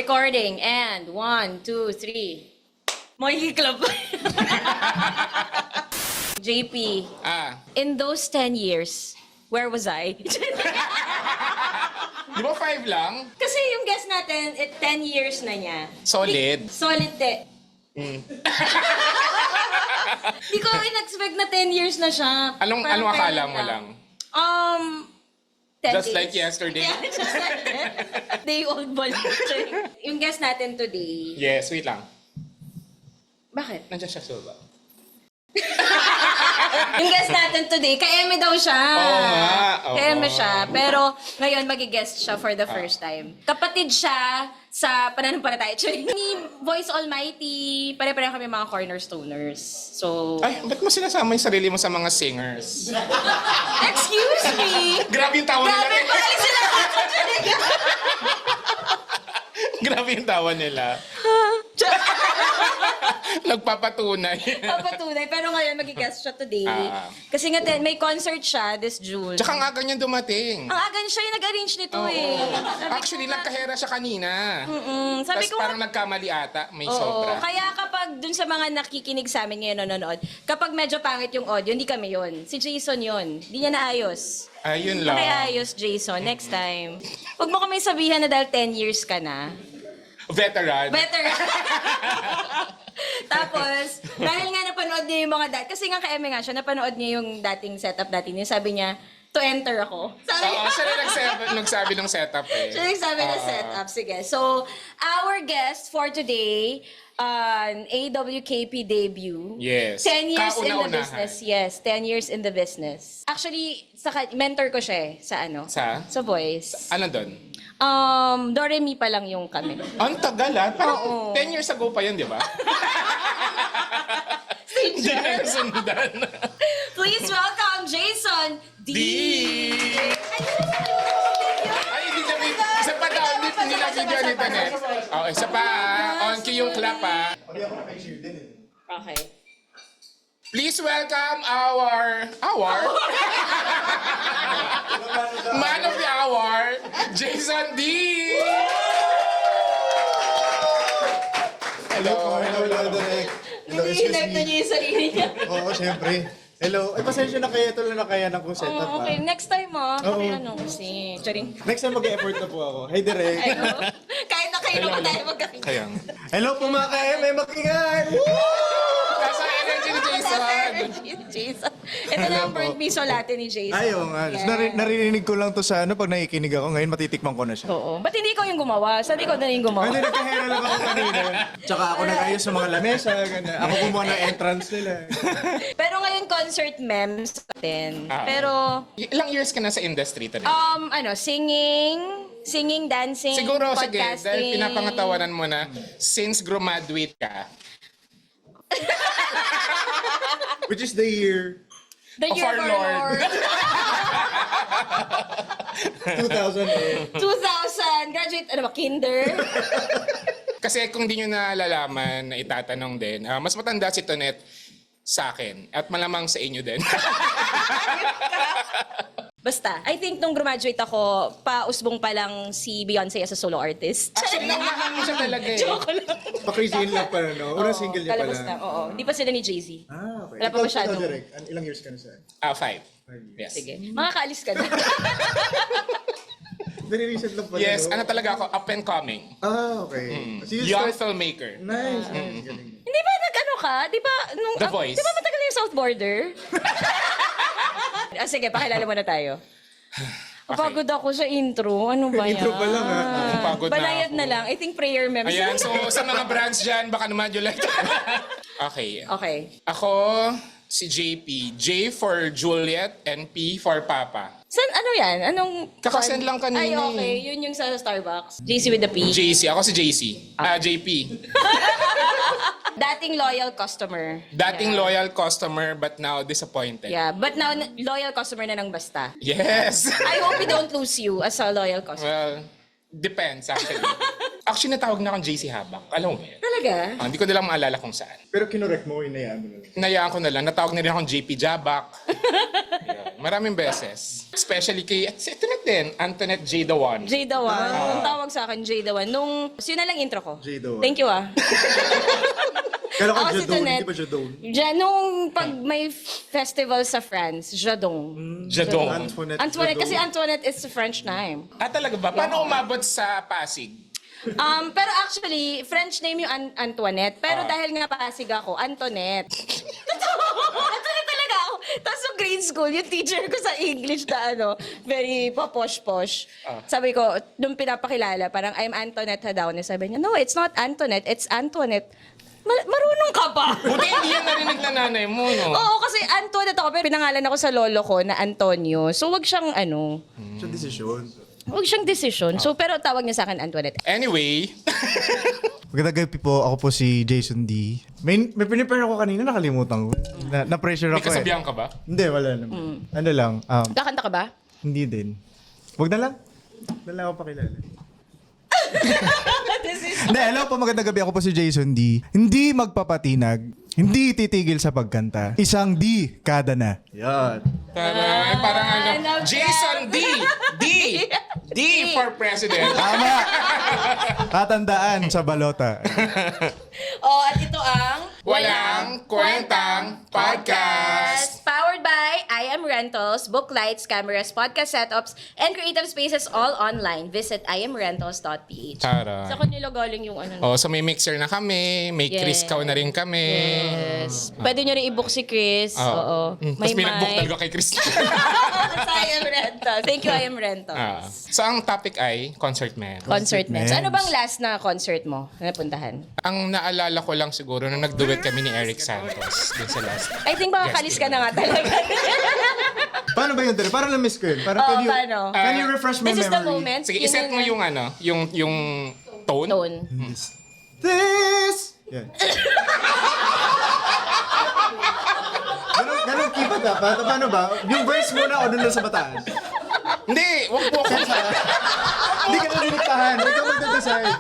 Recording and 1, 2, 3. Monkey Club. JP, in those 10 years, where was I? Di ba 5 lang? Kasi yung guest natin, 10 years na niya. Solid. Solid Hindi ko in-expect na 10 years na siya. Anong Parang akala kailan mo lang? 10 Just days. like yesterday? Yeah, just like that. Day old ball. Yung guest natin today. Yes, wait lang. Bakit? Nandiyan siya sa baba. Yung guest natin today, ka-Eme daw siya. Oo nga. Oo. Ka-Eme siya. Pero ngayon magi-guest siya for the first time. Kapatid siya sa pananampalataya. Ni Voice Almighty, pare-pareho kami mga cornerstoners. So, Ay, ba't mo sinasama yung sarili mo sa mga singers? excuse me! Grabe yung tawa nila. Grabe, pakalis sila ako. Grabe yung tawa nila. Nagpapatunay. Papatunay. Pero ngayon magi-guest siya today. Kasi nga may concert siya this June. Tsaka ang aga niyang dumating. Ang aga siya yung nag-arrange nito eh. Sabi Actually, ko nga- nagkahera siya kanina. Sabi Tapos ko nga- parang nagkamali ata. May Oo, sobra. kaya kapag dun sa mga nakikinig sa amin ngayon nanonood, kapag medyo pangit yung audio, hindi kami yon. Si Jason yon. Hindi niya naayos. Ayun lang. Nakiayos, Jason. Next time. Huwag mo kami sabihan na dahil 10 years ka na. Veteran. Better. Tapos, dahil nga napanood niya yung mga kasi nga ka-Eme nga siya, napanood niya yung dating setup natin. Yung sabi niya, to enter ako. Sabi Oo, siya na nagsabi ng setup eh. Siya nagsabi ng setup. Sige. So, our guest for today, AWKP debut. Yes. 10 years in the Kauna-unahan. business. Yes, 10 years in the business. Actually, mentor ko siya sa ano? Sa Voice. Ano doon? Do-re-mi pa lang yung kami. Ang tagal Parang Oo. 10 years ago pa yun, di ba? Hindi na sundan. Please welcome Jason D. Ay, hindi na isa pa daw. Hindi na video ni Tanet. Oh, isa pa. On cue yung clap Okay. Please welcome our man of the hour, Jason D. Hello po, hello, Direk. Hello, excuse Hinihinag na me. niya yung sarili niya. Oo, syempre. Hello. Ay, pasensya na kayo. Ito lang na kaya ng kong setup, Oh, okay, next time Oo. Kami ano kasi. Charing. Next time mag-effort na po ako. Hey, Direk. Ano? Kahit na kayo naman tayo magkakita. Kaya. Hello po mga ka-M. Mag-ingat! Nasa energy ni Jason. Jason. Ito na ang burnt miso latte ni Jason. Ayaw nga. Yeah. Naririnig ko lang to sa ano pag nakikinig ako. Ngayon matitikman ko na siya. Oo. Ba't hindi ikaw yung gumawa? Sabi ko na yung gumawa. Hindi, nagkahera lang ako kanina. Tsaka ako nag-ayos sa mga lamesa. Ganun. Ako kumuha ng entrance nila. Pero ngayon concert memes natin. Pero, Ilang years ka na sa industry today? singing, dancing, Siguro, sige, podcasting. dahil pinapangatawanan mo na, since graduate ka, Which is the year The of year our of Lord. 2008. 2000. Graduate, kinder? kasi kung di nyo nalalaman na itatanong din, mas matanda si Tonet sa akin at malamang sa inyo din. Basta, I think nung graduate ako, pausbong pa lang si Beyonce as a solo artist. Actually, naunahan mo siya talaga eh. Joke lang. Pa-crazy in love pa no? Unang single niya Kalabas pala. na, oo. Hindi pa sila ni Jay-Z. Ah, okay. Wala pa masyado. Ikaw, Direk, ilang years ka na sa? 5. 5 years. Yes. Sige. Makakaalis ka na. Very recent lang pala, Yes, no? ano talaga ako, up and coming. Ah, okay. So you Young start... filmmaker. Nice, nice. Galing. Hindi ba nag-ano ka? Di ba, The Voice. Di ba matagal na yung South Border? Sige, pakilala muna tayo. Pagod ako sa intro. Ano ba yan? Intro pa lang, ha? Pagod na Balayad ako. na lang. I think prayer memes. Ayan, so sa mga brands dyan, baka naman you like. Okay. Okay. Ako, si JP. J for Juliet and P for Papa. Ano yan? Anong... Kakasend lang kanina Ay, okay. eh. Yun yung sa Starbucks. JC with the P. JC. Ako si JC. JP. Dating loyal customer. Dating Yeah. loyal customer but now disappointed. Yeah, but now loyal customer na ng basta. Yes. I hope we don't lose you as a loyal customer. Well, depends actually. Actually, natawag na akong JC Habak. Alam mo yun? Talaga? Hindi ko na lang maalala kung saan. Pero kinorek mo, inayaan mo na lang. Nayaan ko na lang. Natawag na rin akong JP Jabak. Yun. Maraming beses. Especially kay... Ito na Antoinette din. Antoinette J. the One. J the One. Ang tawag sa akin, J the One. Yun na lang intro ko. J the One. Thank you Kala ko Ako si Jadon, Tonette. hindi ba Jadon? Nung pag may festival sa France, Jadon. Jadon. Antoinette, kasi Antoinette is a French name. Talaga ba? Paano umabot sa Pasig? Pero actually, French name yung Antoinette. Pero dahil nga Pasig ako, Antoinette. Antoinette talaga ako. Tapos yung grade school, yung teacher ko sa English na very pa-posh-posh. Sabi ko, nung pinapakilala, parang I'm Antoinette Hadaone. Sabi niya, no, it's not Antoinette, it's Antoinette. Marunong ka ba? Buti hindi yan narinig na nanay mo, no? Oo, kasi Antoinette ako, pero pinangalan ako sa lolo ko na Antonio. So, wag siyang Siya desisyon. wag siyang decision. So, pero tawag niya sa akin Antoinette. Anyway, Magandang gabi po. Ako po si Jason D. May pinipare ako kanina, nakalimutan ko. Na-pressure may ako kasabihan ka ba? Hindi, wala naman. Ano lang, Kakanta ka ba? hindi din. Wag na lang. Wag na lang ako pakilala. Hindi, hello po, magandang gabi. Ako po si Jason D. Hindi magpapatinag, hindi titigil sa pagkanta. Isang D, kada na. Yan. Parang love Jason D! D! D for president. Tama! Katandaan sa balota. At ito ang Walang Kwentang Podcast. Powered by I Am Rentals, book lights, cameras, podcast setups, and creative spaces all online. Visit imrentals.ph. Tara. Sa kanila galing yung So may mixer na kami, may Chris Cow na rin kami. Yes. Pwede nyo rin i-book si Chris. Oo. Tapos pinag-book talaga kay Chris. Sa I Am Rentals. Thank you, I Am Rentals. So ang topic ay concert man. Concert Concertments. Ano bang last na concert mo na napuntahan? Ang naalala ko lang siguro na nag-duet kami ni Eric Santos dun sa last. I think makakalis ka na nga talaga. Paano ba yun, Tere? Parang na-miss ko yun. Parang paano? can you refresh my This is the memory? moment. Sige, Yun iset mo yung yung tone. tone. This! Yan. Ganun kipa dapat? Paano ba? Yung verse muna o dun lang sa bataan? Hindi, wag po ako. Hindi ka na diniktahan. Ikaw magdadecide.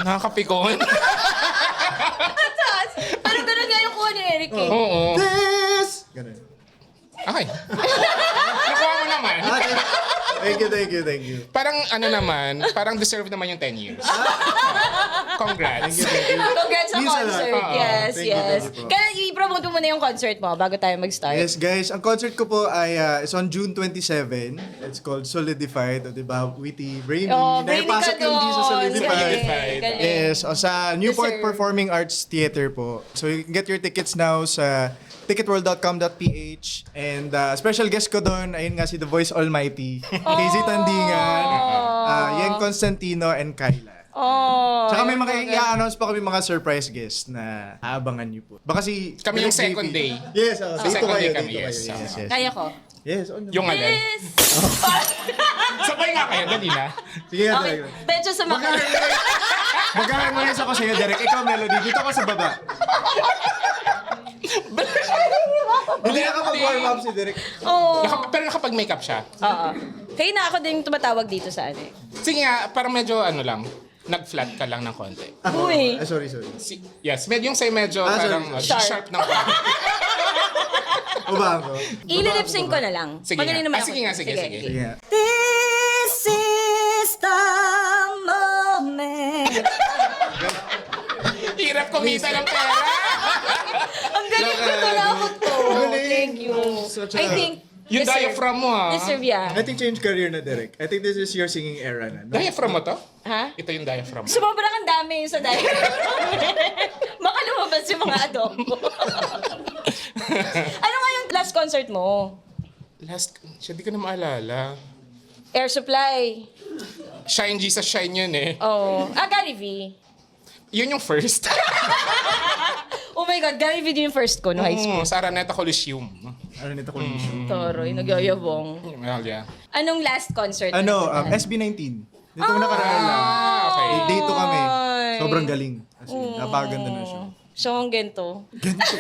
Nakakapikon. Taas. Parang ganun nga yung kuha ni Eric eh. Oo. This! Ganun. Okay. Nakuha mo naman. Thank you. Parang parang deserve naman yung 10 years. Congrats. Congrats sa Minsan lang. concert. Oo. Yes, Thank you, yes. thank you po. Kaya i-promote mo muna yung concert mo bago tayo mag-start. Yes, guys. Ang concert ko po ay is on June 27. It's called Solidified. O, diba? Witty, brainy. Brainy Naipasok ka yung D sa doon. Solidified. Galing. Yes, o sa Newport Deserve. Performing Arts Theater po. So you can get your tickets now sa ticketworld.com.ph and special guest ko doon, ayun nga si The Voice Almighty, KZ Tandingan, Yen Constantino, and Kyla. Tsaka may mga i-announce pa kami mga surprise guests na aabangan niyo po. Baka si Kami yung Direk second JP. day. Yes, Sa dito second kayo, day kami, dito kayo. yes. Yes. Kaya ko. Yes, Yung alin. Yes! Sabay nga kayo, dali na. Sige nga, Okay, Derek. medyo sa mga... Mag-harmonize ako sa'yo, Derek. Ikaw, Melody. Dito ka sa baba. Hindi nakapag-warm up si Derek. Oo. Pero nakapag-makeup siya. Oo. Kaya na ako din tumatawag dito sa ano eh. Sige nga, parang medyo lang, nag-flat ka lang ng konti. Uy. Sorry. Yes, yung sa'yo medyo sorry, parang sorry. sharp ng konti. Ubahan ko. I-lip sync ko na lang. Sige Magaling nga. naman ako. Sige nga. Sige nga. This is the moment. Hirap kumita ng pera. Ang galing ko tulawag to. Thank you. I think Yung diaphragm mo deserve yan. I think change career na, Derek. I think this is your singing era na. No? Diaphragm mo to? Ha? Ito yung diaphragm mo. Sumobra kang dami sa diaphragm. Baka lumabas yung mga adobo. Ano nga yung last concert mo? Hindi ko na maalala. Air Supply. Shine Jesus Shine yun eh. Oh. Gary V. Yun yung first. Oh my God, Gary V din yung first ko no high school. Sa Araneta Coliseum. Ano nito ko yung Toroy, nagyayabong. Well, yeah. Anong last concert? na napuntahan? SB19. Dito ko nakaraan lang. Okay. Date to kami. Ay. Sobrang galing. As in, napakaganda na siya. So, ang gento. Ganito.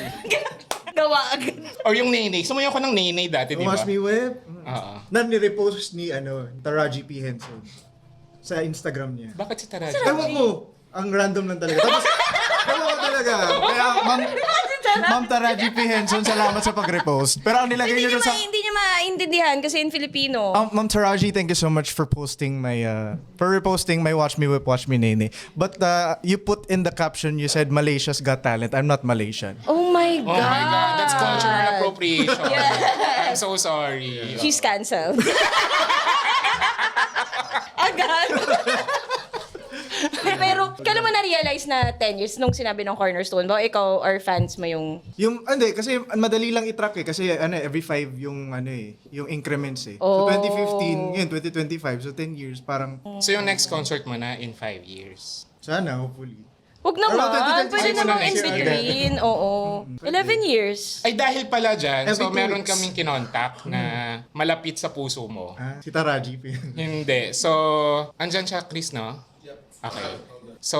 Gawa agad. Or yung Nene. Sumayaw ko ng Nene dati, di ba? Watch me whip. Oo. Nani-repost ni Taraji P. Henson sa Instagram niya. Bakit si Taraji? Ewan ko. Ang random lang talaga. Tapos, ewan ko talaga. Kaya, ma'am, Ma'am Taraji P. Henson, salamat sa pag-repost. Pero ang nilagay Hindi niyo niyo, sa... hindi niyo maintindihan kasi in Filipino. Ma'am Taraji, thank you so much for posting my for reposting my Watch Me Whip, Watch Me Nene. But you put in the caption, you said Malaysia's Got Talent. I'm not Malaysian. Oh my God. Oh my God, that's cultural appropriation. Yes. I'm so sorry. She's cancelled. Agad. Pero, kailan mo na-realize na 10 years nung sinabi ng Cornerstone? Ba ikaw or fans mo yung... Hindi, kasi madali lang i-track eh. Kasi every 5 yung yung increments eh. Oh. So 2015, ngayon 2025. So 10 years, parang So yung next concert mo na in 5 years. sana, hopefully. Huwag naman. Around 2025 Pwede mo na namang in next year. between. Oo. 11 years. Ay dahil pala dyan, Every so 2 meron weeks. kaming kinontak na malapit sa puso mo. Si Taraji P. Hindi. So, andyan siya, Chris, no? Yep. Okay. So,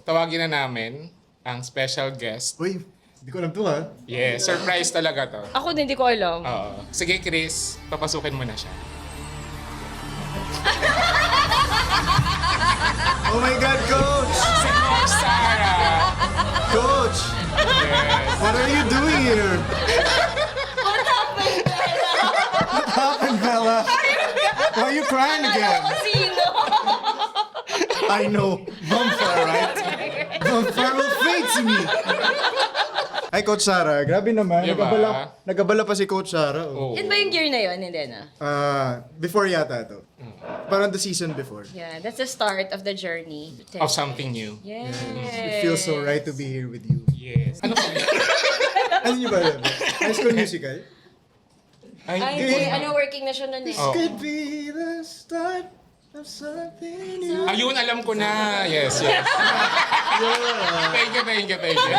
tawagin na namin ang special guest. Uy, hindi ko alam to ha. Yeah, surprise talaga to. Ako din, hindi ko alam. Oo. Sige, Chris, papasukin mo na siya. Oh my God, Coach! Si Coach Sarah! Coach! Yes. What are you doing here? What happened, Bella? Why are you crying again? Sino? I know. Bonfire, right? Bonfire will fade to me. Ay, Coach Sarah, grabe naman. Diba? Nagabala pa si Coach Sarah. Oh. Oo. Yan ba yung year na yun? Hindi na. Before yata to. Parang the season before. Yeah, that's the start of the journey. Of something new. Yes. It feels so right to be here with you. Yes. Ano pa? Ano niyo ba yun? High School Musical? Ay, hindi. Ano, working na siya nun eh. Oh. Could be the start of something new. Ayun, alam ko na. Yes, yes. Thank you, thank you, thank you.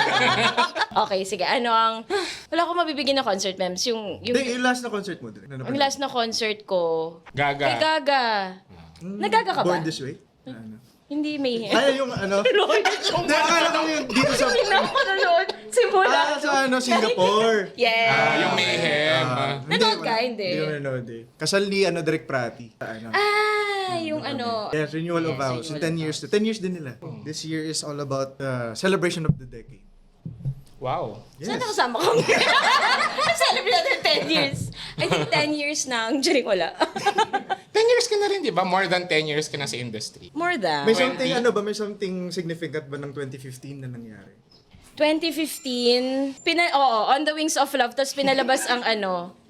Okay, sige. Ano ang... Wala akong mabibigyan na concert, Mems. Yung Hindi, yung last na concert mo din. ang last na concert ko... Gaga. Kay Gaga. Nagaga ka ba? Born This Way? Ano? Hindi may... Ay, yung ano? Hindi, akala ko yung dito sa... Hindi na ako nanood. Simula. Sa ano, Singapore. Yeah. Yung mayhem. Nanood ka? Hindi. Hindi ko nanood eh. Kasal ni Derek Prati. Ano? Yung ano... Yes, Renewal of Yes, Vows. In Renewal 10 years. 10 years din nila. This year is all about celebration of the decade. Wow. Saan ako kasama ko? Celebrate natin 10 years. I think 10 years na. Ang during wala. 10 years ka na rin, di ba? More than 10 years ka na sa industry. More than. May something, 20? may something significant ba ng 2015 na nangyari? 2015, On the Wings of Love, tapos pinalabas ang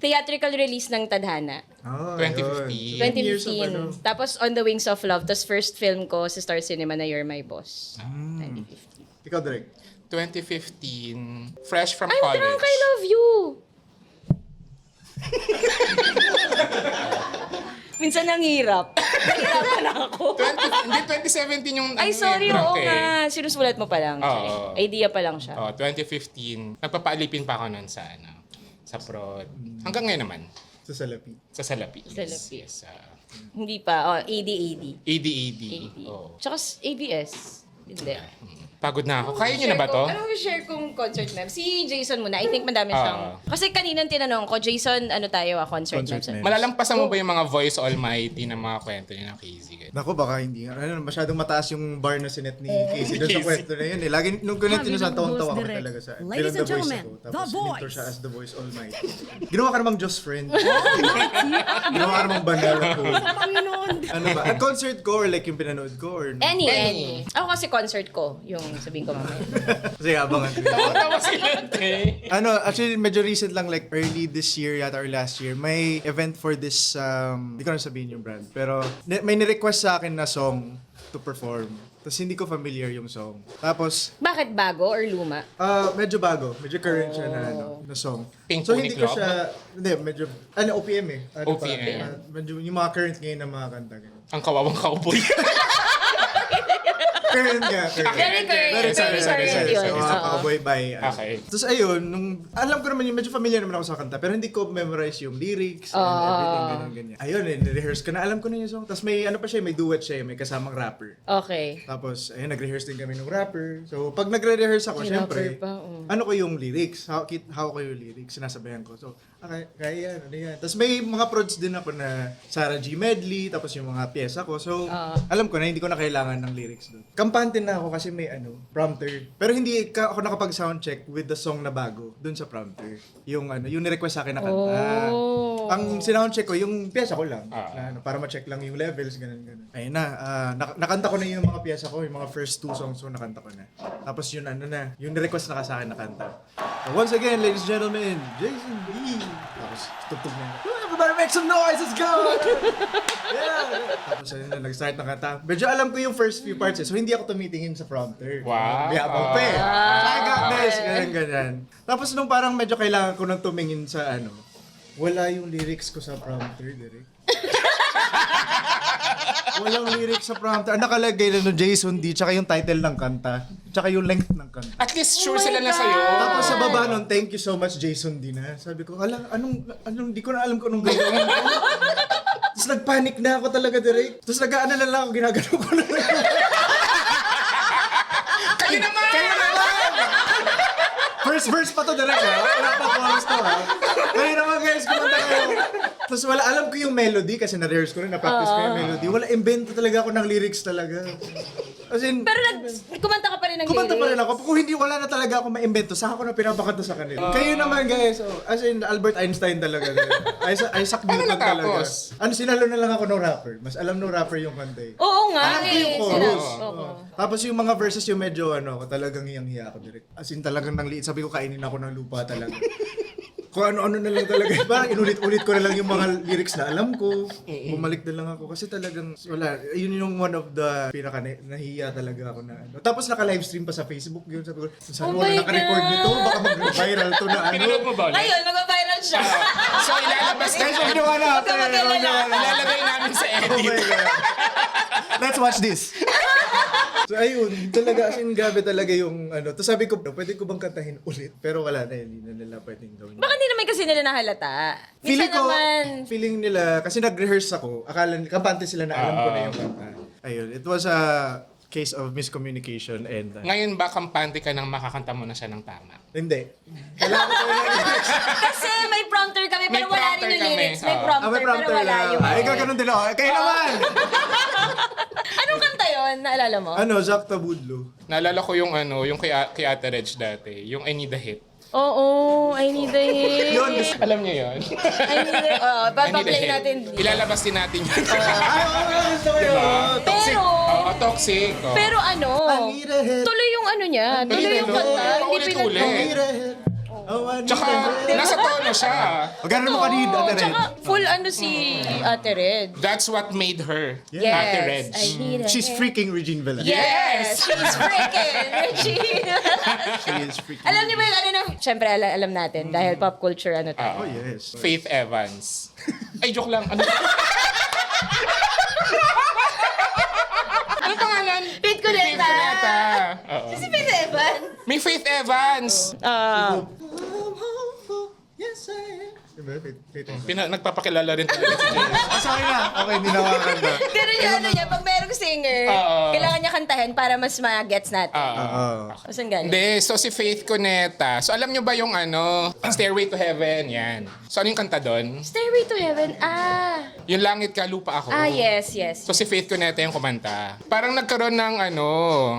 theatrical release ng Tadhana. Oh, 2015. 10 years of 2015. Tapos On the Wings of Love, tapos first film ko sa Star Cinema na You're My Boss. 2015. Ikaw, Derek. 2015, fresh from I'm college. drunk, I love you! Minsan ang hirap. Nahirapan ako. hindi, 2017 yung Ay, sorry, drunk oo nga. Sinusulat mo pa lang. Oo. Idea pa lang siya. 2015, nagpapaalipin pa ako nun sa, sa prod. Hanggang ngayon naman, Sa Salapi. sa Salapi. Salapi. Yes, Hindi pa. AD. AD. Oh. Tsaka ABS. Hindi. Pagod na ako. Kaya niyo na ba to? Ano mo share kong concert, ma'am? Si Jason muna. I think madami siyang... Kasi kaninang tinanong ko, Jason, concert, Concert ma'am? na. Malalampasan mo ba yung mga voice almighty na mga kwento niya ng Casey? Naku, baka hindi. Masyadong mataas yung bar na sinet ni Casey doon sa Casey. kwento na yun. Lagi, nung ganito Kami sa ng taon-tawa host ko direct. talaga sa Ladies bilang and The Voice gentlemen, ako. The Tapos Voice. mentor siya as The Voice Almighty. Ginawa ka namang Diyos friend. Ginawa ka namang banal ako. Panginoon. Ano ba? At concert ko or like yung pinanood ko or... Any. Ako kasi concert ko, yung sabihin ko mamaya. Kasi abangan ko yun. Tawa sila, eh. Actually, medyo recent lang, like early this year yata or last year, may event for this, hindi ko na sabihin yung brand, pero may ni-request sa akin na song to perform. Tapos hindi ko familiar yung song. Tapos, Bakit bago or luma? medyo bago, medyo current siya na song. Pink So Pony hindi ko Club? siya, hindi, medyo, OPM eh. OPM. Medyo yung mga current ngayon na mga kanta. Ganun. Ang kawawang cowboy. Current nga, current. Very current. Very current yun. So, Cowboy by... Okay. Tapos ayun, alam ko naman yung medyo familiar naman ako sa kanta, pero hindi ko memorize yung lyrics and everything, ganyan. Ayun, ni-rehearse ko na, alam ko na yung song. Tapos may may duet siya, may kasamang rapper. Okay. Tapos, ayun, nag-rehearse din kami ng rapper. So, pag nagre-rehearse ako, May syempre, rapper pa, ano ko yung lyrics? How ko yung lyrics? Sinasabayan ko. So, Kaya yan, ano yan. Tapos may mga prods din ako na Sarah G. Medley, tapos yung mga pyesa ko. So, alam ko na, hindi ko na kailangan ng lyrics doon. Kampante na ako kasi may prompter. Pero hindi ako nakapag-soundcheck with the song na bago doon sa prompter. Yung ni-request sa akin na kanta. Ang sinoundcheck ko, yung pyesa ko lang. Na, para ma-check lang yung levels, ganun. Ayun na, nakanta ko na yung mga pyesa ko, yung mga first 2 songs ko nakanta ko na. Tapos yun, yung ni-request na ka sa akin na kanta. So, once again, ladies and gentlemen, Jason B. Tapos, tugtog na yun. Everybody make some noise, let's go! Yeah! Tapos, ayun na, nag-start na kanta. Medyo alam ko yung first few parts so hindi ako tumitingin sa prompter. Wow. Biyabang pa eh. I got this! Ganyan. Tapos, nung parang medyo kailangan ko nang tumingin sa wala yung lyrics ko sa prompter, direct. Walang lyrics sa prompter. Ang nakalagay lang no Jason D, tsaka yung title ng kanta, tsaka yung length ng kanta. At least sure sila na sa'yo. Tapos sa baba nun, thank you so much Jason D na. Sabi ko, anong, di ko na alam kung anong gagawin ko. Tapos nagpanic na ako talaga, direct. Tapos nag-aalala lang ako, ginagano ko na. Kayo naman! First verse pa to, direct ha. Wala pa chorus to ha. Kaya naman guys, kumanta kayo. Tapos alam ko yung melody kasi na-rehearse ko rin, na-practice ko yung melody. Wala, invento talaga ako ng lyrics talaga. As in, Pero kumanta ka pa rin ng kumanta pa rin lyrics. ako. Kung hindi, wala na talaga ako ma-invento. Saka ko na pinapakanta sa kanila. Kayo naman guys, as in, Albert Einstein talaga. Isaac Newton talaga. natapos? Sinalo na lang ako ng rapper. Mas alam ng rapper yung kanta eh. Oo nga Alam ko yung eh. chorus. Oo. Tapos yung mga verses yung medyo talagang hiyang-hiya ako direct. As in talagang nang liit. Sabi ko kainin ako ng lupa talaga. Kung ano-ano na lang talaga. Parang inulit-ulit ko na lang yung mga lyrics na alam ko. Bumalik na lang ako. Kasi talagang, wala. Yun yung one of the nahiya talaga ako na Tapos naka-livestream pa sa Facebook yun. Sabi ko, saan Oh mo my na naka-record God. nito? Baka mag-viral to na Pinanood mo ba ulit? Ngayon, mag-viral siya. So ilalabas Guys, na. ginawa na. Huwag ka mag-alala. Ilalagay namin sa Oh edit. my God. Let's watch this. So ayun, talaga as in gabi talaga yung Tapos sabi ko, pwede ko bang kantahin ulit? Pero wala na yun, hindi na nila pwedeng gawin. Baka hindi naman kasi nila nahalata. Feeling Minsan ko, naman, feeling nila, kasi nag-rehearse ako, akala nila, kampante sila na alam ko na yung kanta. Ayun, it was a case of miscommunication and Ngayon ba kampante ka nang makakanta mo na siya ng tama? hindi. Kailangan ko yung kasi may prompter kami, May pero wala rin prompter yung kami. lyrics. May Oo. prompter, may prompter pero wala lang. yung... Ikaw ganun din ako. Kayo naman! Anong kanta yun? Naalala mo? Zach Tabudlo. Naalala ko yung yung kay Ate Reg dati, yung I Need a Hit. Oo, I need a hit. Yun, Alam niyo yun? I need a... Oo, I Need a papaplay Hit. natin. Ilalabas din natin yun. gusto ko Diba? yun. Toxic. Pero- Oo, toxic. Oo. Pero ano, I need a hit. tuloy yung ano niya. Tuloy yung tuloy. kanta. Hindi Paulit-ulit. I need a hit. Oh, I need Tsaka, a hit. nasa tono siya. O, ganun mo kanina, Ate Red. Tsaka full ano si Ate Red. That's what made her Yes, Ate Reg. I need a She's hit. freaking Regine Velasquez. Yes! She's freaking Regina. She is freaking Alam niyo ba yung ano na? Siyempre alam natin dahil pop culture ano tayo. Oh, yes. Faith Evans. Ay, joke lang. Ano? Ano pangalan? Faith Cuneta. Faith Cuneta. Oo. Si Faith Evan. May Faith Evans. Yes, I am. Diba? Faith. Nagpapakilala rin talaga si Jay. Sorry na. Okay, hindi na makakanta. Ganun yung ano niya, pag merong singer, Oo. kailangan niya kantahin para mas ma-gets natin. Oo. Saan galing? Hindi, so si Faith Cuneta. So alam nyo ba yung Stairway to Heaven, yan. So ano yung kanta doon? Stairway to Heaven. Yung Langit Ka, Lupa Ako. Yes. So si Faith Cuneta yung kumanta. Parang nagkaroon ng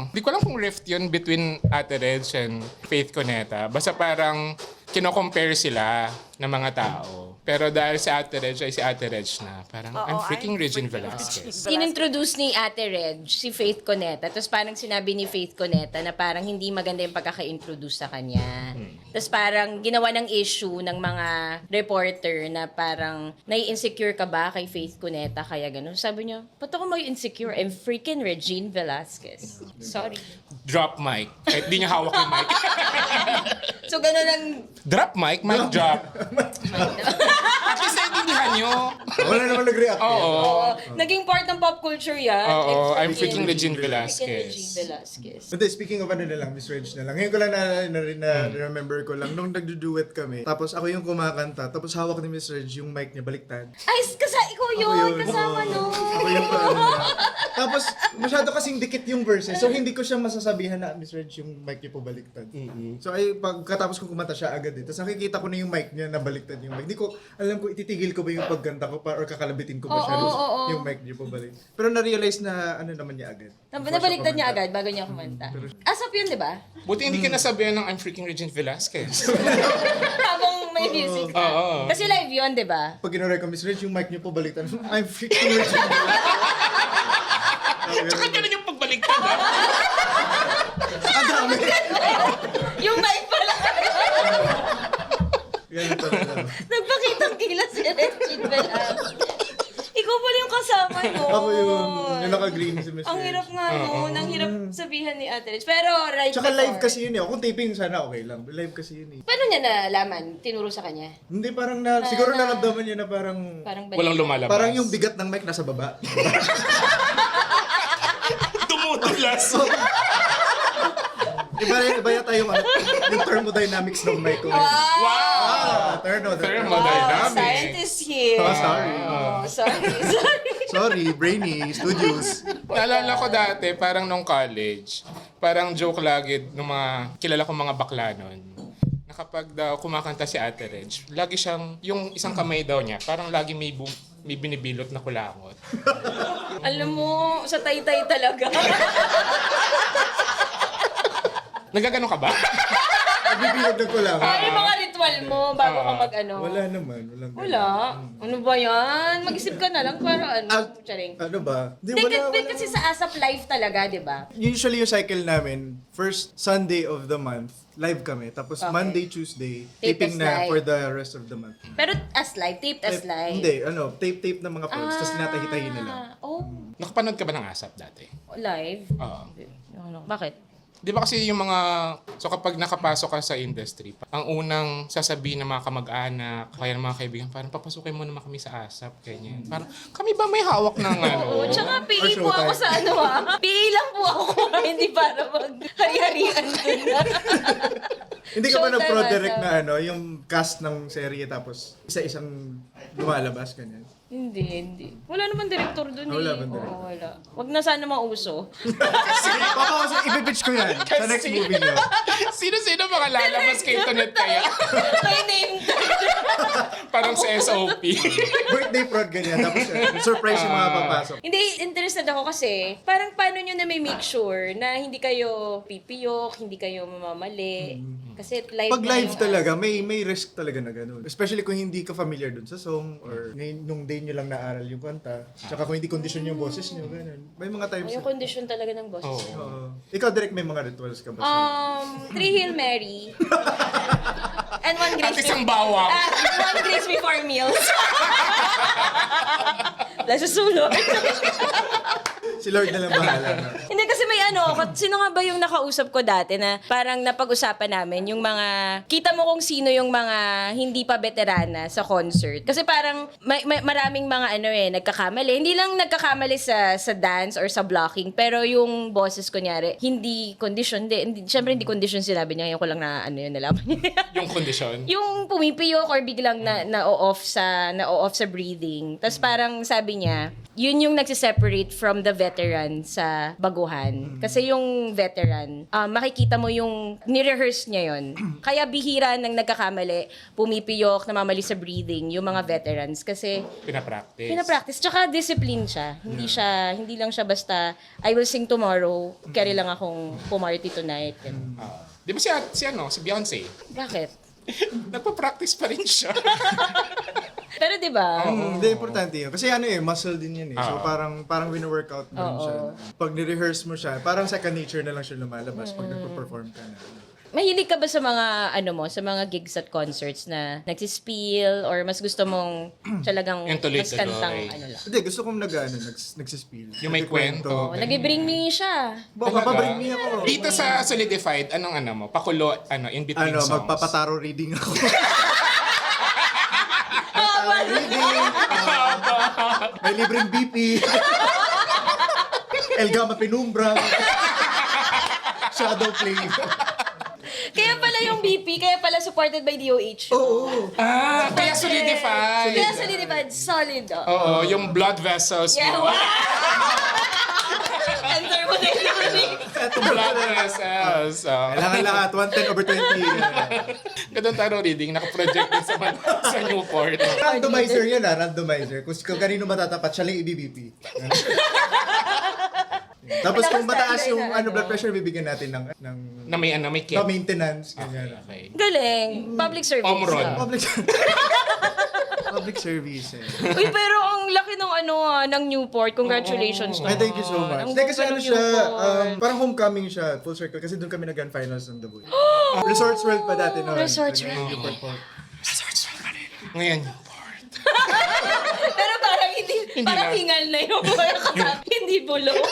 di ko alam kung rift yun between Ate Reg and Faith Cuneta. Basta parang kino-compare sila ng mga tao. Pero dahil si Ate Reg ay si Ate Reg na, parang I'm freaking Regine Velasquez. Inintroduce ni Ate Reg si Faith Cuneta. Tapos parang sinabi ni Faith Cuneta na parang hindi maganda yung pagkaka-introduce sa kanya. Tapos parang ginawa ng issue ng mga reporter na parang nai-insecure ka ba kay Faith Cuneta kaya gano'n. Sabi niya, ba't ako mag-insecure? I'm freaking Regine Velasquez. Sorry. Drop mic. Kahit di niya hawak yung mic. So gano'n ang... Drop mic, mic drop. At least naiintindihan nyo. Wala naman nag-react. Oo. Oo. Naging part ng pop culture yan. Oo, I'm Freaking freaking Regine Regine Velasquez. Velasquez. Hindi, speaking of ano na lang, Miss Reg na lang. Ngayon ko lang na-remember ko lang, nung nagdu-duet kami, tapos ako yung kumakanta, tapos hawak ni Miss Reg yung mic niya, baliktad. Ay, ikaw Ako yun, kasama oo. nun. Ako yung paano niya. Tapos, masyado kasing dikit yung verses, so hindi ko siya masasabihan na, Miss Reg, yung mic niya po baliktad. So ay, pagkatapos ko kumanta siya agad eh. Tapos nakikita ko na yung mic niya na baliktad yung mic. Hindi ko alam ko ititigil ko ba yung pagkanta ko or kakalabitin ko ba siya yung mic niya po balik. Pero na-realize na ano naman niya agad. Nabaliktad niya agad bago niya kumanta. Asap yun, di ba? Buti hindi ka nasabihan ng I'm freaking Regine Velasquez. Habang may music ka. Oo. Kasi live yun, di ba? Pag ginore ko, Miss Reg, yung mic niyo po baliktad. I'm freaking Regine. Tsaka ganun yung pagbaliktad. Ang dami. Yung mic pala. Ganun talaga. Nagpakitang kilas si Regine Velasquez. Ikaw pala yung kasama nun. Ako yung naka-green si Miss Ang Reg. hirap nga nun. Ang hirap sabihan ni Ate Rich. Pero right Tsaka live before- kasi yun eh. Kung taping sana okay lang. Live kasi yun eh. Paano niya nalaman? Tinuro sa kanya? Hindi parang siguro naramdaman niya na parang Parang balik. Walang lumalabas. parang yung bigat ng mic nasa baba. tumutulas. Iba yata yung thermodynamics ng mic ko. Wow! Thermodynamics. Scientist here. Oh, sorry. Sorry. Sorry, Brainy Studios. Naalala ko dati, parang nung college, parang joke lagi ng mga kilala kong mga bakla nun. Na kapag daw kumakanta si Ate Reg, lagi siyang, yung isang kamay daw niya, parang lagi may binibilot na kulangot. Alam mo, sa taytay talaga. Nagagano ka ba? Nagbibilog na ko lang. Ano yung mga ritual mo bago ka mag-ano? Wala naman. Walang ganun. Wala. Ano ba yan? Mag-isip ka na lang para ano. Charing. Ano ba? Hindi, kasi sa ASAP live talaga, di ba? Usually yung cycle namin, first Sunday of the month, live kami. Tapos Okay. Monday, Tuesday, Tape taping as na live. for the rest of the month. Pero as live, taped as live. Hindi, tape ng mga parts, tapos tinatahi-tahi na lang. Oh, Nakapanood ka ba ng ASAP dati? live? Oo. Ano, bakit? Di ba kasi yung mga, so kapag nakapasok ka sa industry, ang unang sasabihin ng mga kamag-anak, kaya ng mga kaibigan, parang papasukin mo naman kami sa ASAP, ganyan. Parang, kami ba may hawak ng ano? Oo, tsaka PA Or po ako showtime. sa ano PA lang po ako, hindi para mag-hari-harian dun na. Hindi ka ba Showtime nag-pro-direct ASAP. na yung cast ng serye tapos isa-isang lumalabas, ganyan? Hindi. Wala naman direktor dun Wala bang director? Oo, wala. Wag na sana mauso. Papa, ibibitch ko yan sa next movie niyo. Sino-sino mga lalabas kay Tonet kaya? May name tag. Parang sa SOP. Birthday prod, ganyan. Tapos surprise yung mga papasok. Hindi, interested ako kasi parang paano nyo na may make sure na hindi kayo pipiyok, hindi kayo mamamali. Kasi live Pag na live yung- talaga, may risk talaga na ganun. Especially kung hindi ka familiar dun sa song or nung day nyo lang naaral yung kanta. Tsaka kung hindi condition yung boses nyo, ganun. May mga times. Yung condition talaga ng boses. Oo. Oo. Ikaw, direct may mga rituals ka ba? 3 Hail Mary. And 1 At grace isang bawang. 1 grace before meals. Bless the Lord. Si Lord na lang bahala. No? Hindi kasi may sino nga ba yung nakausap ko dati na parang napag-usapan namin yung mga, kita mo kung sino yung mga hindi pa veterana sa concert. Kasi parang maraming mga nagkakamali. Hindi lang nagkakamali sa dance or sa blocking, pero yung boses kunyari, hindi condition. Siyempre hindi condition sinabi niya, yung ko lang na yun nalaman niya. Yung kondisyon. Yung pumipiyok or biglang na-off sa breathing. Tapos parang sabi niya, yun yung nagsiseparate from the veteran sa baguhan. Kasi yung veteran, makikita mo yung nirehearse niya yun. Kaya bihira nang nagkakamali, pumipiyok, namamali sa breathing, yung mga veterans. Kasi Pinapractice. tsaka discipline siya. Hindi lang siya basta, I will sing tomorrow, carry lang akong pumarty tonight. Di ba si Beyonce? Bakit? Nagpa-practice pa rin siya. Pero di ba? Hindi, importante yun. Kasi muscle din yun eh. So parang wino-workout mo rin siya. Pag ni-rehearse mo siya, parang second nature na lang siya lumalabas pag nagpo-perform ka na. Mahilig ka ba sa mga sa mga gigs at concerts na nagsispiel or mas gusto mong talagang Yung mas tuloy-tuloy. kantang lang? Hindi, gusto kong nagsispill. Yung may kwento. Oh, nag-bring me siya. Baka pa-bring me ako. Dito sa Solidified, anong mo? Pakulo, in between songs. Magpapataro reading ako. naman. Reading, may libreng BP. El Gama Penumbra. Shadow play. Kaya pala yung BP, kaya pala supported by DOH. Oo. Kaya solidified. Kaya solidified. Solid. Oo, yung blood vessels Yeah, mo. wow! Enter mo na yung Blood vessels. Kailangan lahat, 110/20. Ganun tarot reading, nakaproject din sa Newport. Randomizer yan randomizer. Kung kanino matatapat, siya lang i-BBP. Tapos kung mataas yung blood pressure, bibigyan natin ng Na may kit. maintenance. Ganyan. Okay. Galing. Public service. Omron. Public service. Uy, pero ang laki ng ng Newport. Congratulations. Ay, thank you so much. Ang Hindi, kasi ganda ano ng siya, Newport. parang homecoming siya, full circle. Kasi doon kami nag-grand finals ng The Voice. Resorts World pa dati noon. Resorts Naging World. Newport po. Ngayon, Newport. Pero parang parang na. hingal na yung mga kasabi. Hindi bulong.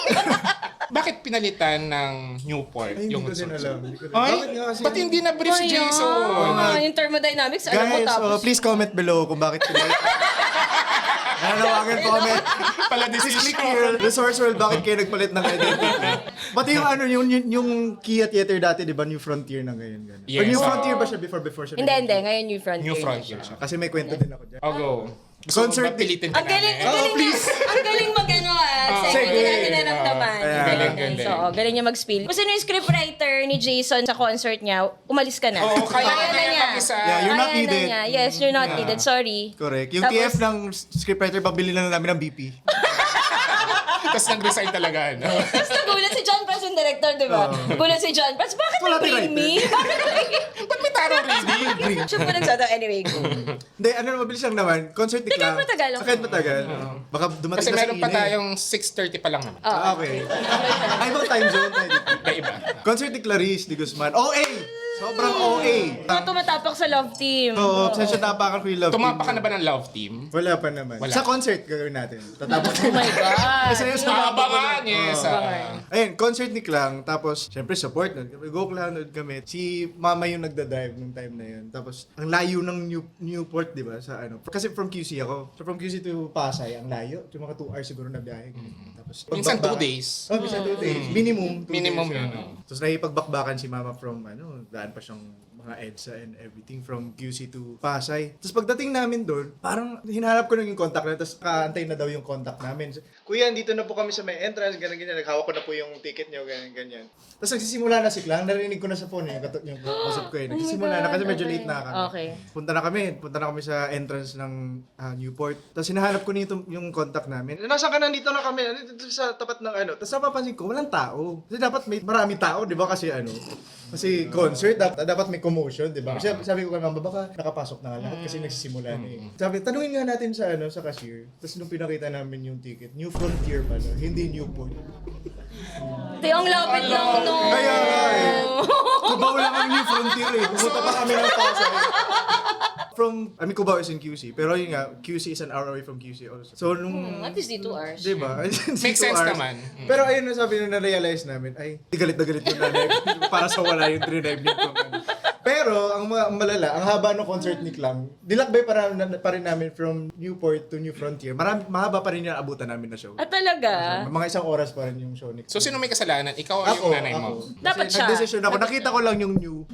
Bakit pinalitan ng Newport Ay, hindi yung ko din resort? alam. Hindi ko din. Ay, Bakit nga kasi? ba't hindi na-brief si Jason? Yung thermodynamics, alam mo Guys, tapos. please comment below kung bakit pinalitan. Nanawagan po kami. Pala Please click decision. here. Resorts World, bakit kayo nagpalit ng identity? Pati yung Kia Theater dati, di ba? New Frontier na ngayon. Ganun. Yes. Or New Frontier ba siya before siya? Hindi. Ngayon New Frontier. New Frontier siya. Kasi may kwento din ako dyan. I'll go. Gusto Concert- mo ba pilitin ka Ang galing, namin? ang galing, please. ang galing mag-ano Sige, Sige. hindi natin naramdaman. Galing. So, galing niya mag-spill. Kung sino yung scriptwriter ni Jason sa concert niya, umalis ka na. Oo, kaya na na niya. mag-isa. Yeah, you're not Kaya na needed. niya. Yes, you're not needed. Sorry. Correct. Yung Tapos- TF ng scriptwriter, pabili na namin ng BP. Tapos nag-resign talaga, no? Tapos nagulat si John Press yung director, di ba? Nagulat si John Press, bakit Wala may tayong me? Bakit may Ba't may tarot reading? Siya po nagsasabi. Anyway, go. Hindi, mabilis lang naman. Concert ni Hindi, kahit Clang. matagal. Kahit matagal. Baka dumating Kasi na sa meron pa ine. tayong 6:30 pa lang naman. Okay. Ay, ibang time zone tayo dito. Iba-iba. Concert ni Clarice Di Guzman. OA! Sobrang OA. Mga tumatapak sa love team. Oo, sensya tapakan ko yung love Tumapa ka team. na ba ng love team? Wala pa naman. Wala. Sa concert gagawin natin. Tatapos Oh my God. Kasi yung sa Abangan, yes. Ayun, concert ni Clang. Tapos, syempre support nun. Go Clang nun kami. Si Mama yung nagda-drive nung time na yun. Tapos, ang layo ng Newport, di ba? Sa ano. Kasi from QC ako. So from QC to Pasay, ang layo. Yung mga 2 hours siguro na biyahe. Tapos, Minsan 2 pagbakbakan- days. Oh, minsan 2 days. Minimum 2 Minimum days. yun. Tapos nakipagbakbakan si Mama from daan pa siyang mga EDSA and everything from QC to Pasay. Tapos pagdating namin doon, parang hinahanap ko na yung contact na, tapos kaantay na daw yung contact namin. Kuya, dito na po kami sa may entrance, ganyan. Naghawak ko na po yung ticket niyo, ganyan. Tapos nagsisimula na si Clang, narinig ko na sa phone yung kausap ko eh. Nagsisimula na kasi medyo late na kami. Okay. Punta na kami sa entrance ng Newport. Tapos hinahanap ko nito yung contact namin. Nasaan ka na? Dito na kami. Dito sa tapat ng Tapos napapansin ko, walang tao. Kasi dapat may marami tao, di ba? Kasi concert, dapat may commotion, di ba? Kasi sabi ko kay Mama, baka nakapasok na nga lahat kasi nagsisimula na eh. Sabi, tanungin nga natin sa cashier. Tapos nung pinakita namin yung ticket, New Frontier pala, hindi Newport. Ito yung lapit lang, no. Kaya nga eh. Cubao lang ang New Frontier eh. Pumunta pa kami ng Pasay. Cubao is in QC. Pero yun nga, QC is an hour away from QC also. So nung... At least di 2 hours. Diba? Makes sense naman. Pero ayun na sabi na na-realize namin, ay, galit na galit yung nanay para sa wala yung trinayb niya. Pero, ang malala, ang haba ng concert ni Clang, dilakbay pa rin namin from Newport to New Frontier. Mahaba pa rin yung abutan namin na show. At talaga? Mga 1 oras pa rin yung show ni Clang. So, sino may kasalanan? Ikaw o yung nanay mo? Dapat siya. Nag-decision ako. Nakita ko lang yung New.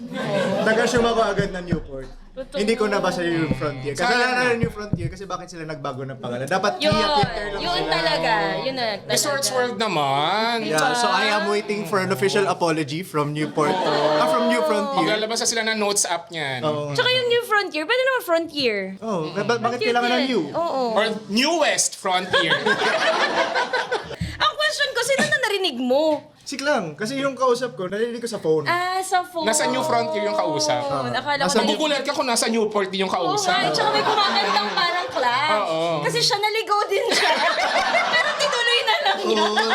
Nag-assume ako agad na Newport. Totoo. Hindi ko nabasa yung Frontier. Kasalanan ng New Frontier kasi bakit sila nagbago ng pangalan? Dapat Kia Theater lang Yun sila. talaga. Yun na talaga. Resorts World naman. Yeah, so I am waiting for an official apology from Newport. From New Frontier. Maglalabas na sila ng notes app niyan. Oo. Tsaka yung New Frontier, pwede naman Frontier. Oh, bakit Cute kailangan ng din. New? Oo. Or Newest Frontier. Ang question ko, sino na narinig mo? Si Clang. Kasi yung kausap ko, narinig ko sa phone. Sa phone. Nasa New Frontier yung kausap. Akala ko Nasa narinig. Magugulat ka kung nasa Newport din yung Oo kausap. nga, tsaka may kumakantang parang clap. Oo. Kasi siya naligaw din siya. Pero tinuloy na lang niya. Oo.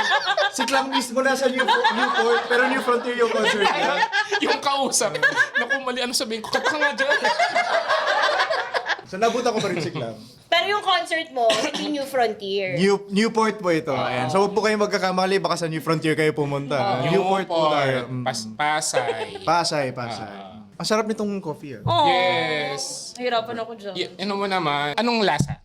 Si Clang mismo nasa Newport, pero New Frontier yung concert niya. Yung kausap. Naku, mali. Ano sabihin ko? Kata ka nga dyan. So nabuta ko pa rin si Clang. Pero yung concert mo, hindi New Frontier. Newport po ito. Ayan. So huwag po kayong magkakamali, baka sa New Frontier kayo pumunta. Newport po tayo. Pasay. Pasay. Ang sarap nitong coffee Oh, Yes. Nahirapan ako dyan. Ano mo naman? Anong lasa?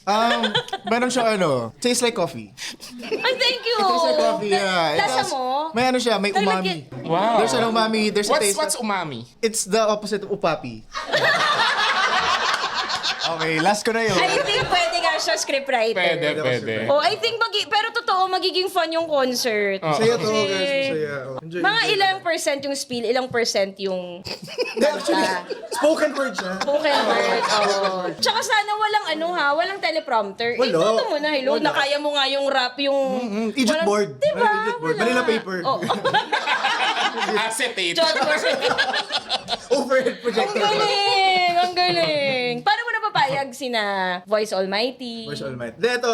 Meron siyang tastes like coffee. Ay, thank you! Tastes like coffee, yeah. It Lasa has- mo? May siya, may umami. Wow. There's an umami, there's a taste. What's umami? It's the opposite of upapi. Okay, last ko na yun. I think pwede ka siya scriptwriter. Pwede. Oh, I think pero totoo magiging fun yung concert. Masaya to, Kasi- guys. Masaya. Oh, enjoy, Mga enjoy. ilang percent yung spiel, ilang percent yung Hindi, actually, spoken word siya. spoken word. Oh. Tsaka sana walang teleprompter. Wala. Ito mo na, hello, Wala. na kaya mo nga yung rap, yung... Egypt walang- board. Diba? Egypt board. Wala. Manila paper. Oh. Acetate. Chalkboard. Overhead Ang projector. galing! Ang galing! Paano mo napapayag sina Voice Almighty? Voice All Might. Ito,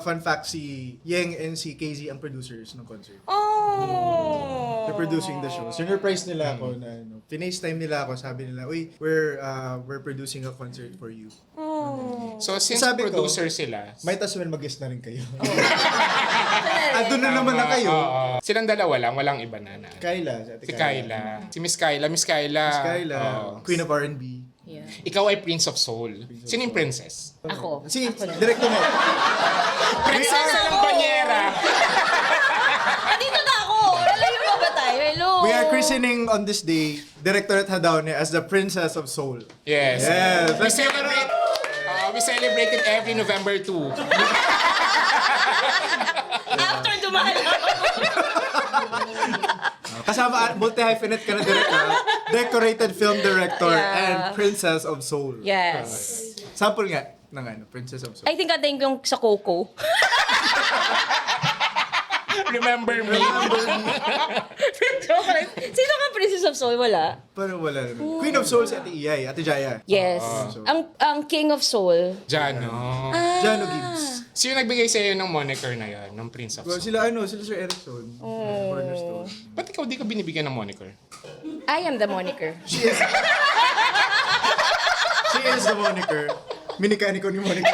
fun fact, si Yeng and si KZ ang producers ng concert. Oh! They're producing the show. Sinurprise nila ako na, FaceTime nila ako, sabi nila, uy, we're producing a concert for you. Oh. So since Sabi ko, producer sila, Might as well mag-guest na rin kayo. Doon na naman na kayo. Silang dalawa lang, walang iba na. Kyla, si Ate Si Kyla. Si Miss Kyla. Miss Kyla, Oo. Queen of R&B. Yeah. Ikaw ay Prince of Soul. Sino yung princess? Ako. Si, Ako na. director mo. Prinsesa ng banyera! Dito na ako! Lalayo pa ba tayo? Hello! We are christening on this day, Directorate Hadaone as the Princess of Soul. Yes. Yes. We celebrate it every November 2. After dumaan ako. Kasama, multi-hyphenate ka na director. Decorated film director Yeah. and Princess of Soul. Yes. Sample nga ng Princess of Soul. I think antayin ko yung sa Coco. Remember me? Joke lang. Sino ka Princess of Soul? Wala. Pero wala naman. Queen of Soul si Ate Iyay, Ate Jaya. Yes. Ang King of Soul. Jano. Jano Gibbs. Sino nagbigay sa iyo ng moniker na yan, ng Prince of Well, Soul? sila Sir Erickson. Cornerstone. Ba't ikaw di ka binibigyan ng moniker? I am the moniker. She is the moniker. Minikaniko ni Monica.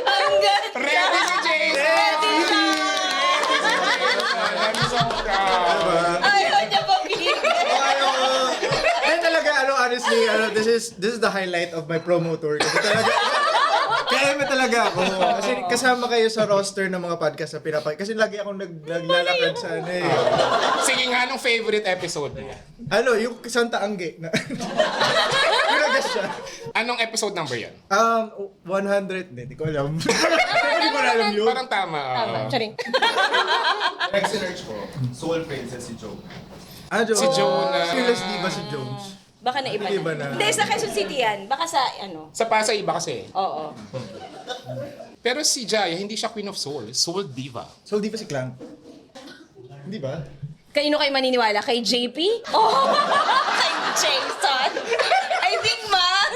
Ang ganda! Ready si Jason! Ready siya! I'm so proud. Ayaw niya pa Eh talaga, honestly, this is the highlight of my promo tour. Kasi talaga, kaya mo talaga ako. Kasi kasama kayo sa roster ng mga podcast na kasi lagi akong naglalakad sa Sige nga, anong favorite episode niya? yung Santa Angge. Pinagas siya. Anong episode number yan? 100. Hindi ko alam. Hindi ko na alam yun. Parang tama. Tama. Charing. Next search ko, Soul Princess si Joe. Jones. Si Jonah. Fearless Diva si Jones. Baka na iba Iba na. na. Hindi, sa Quezon City yan. Baka sa Sa Pasay iba kasi. Oo. Pero si Jaya, hindi siya Queen of Soul. Soul Diva. Soul Diva si Clang. Hindi ba? Kanino kayo maniniwala? Kay JP? Oh! Kay Jason? I think,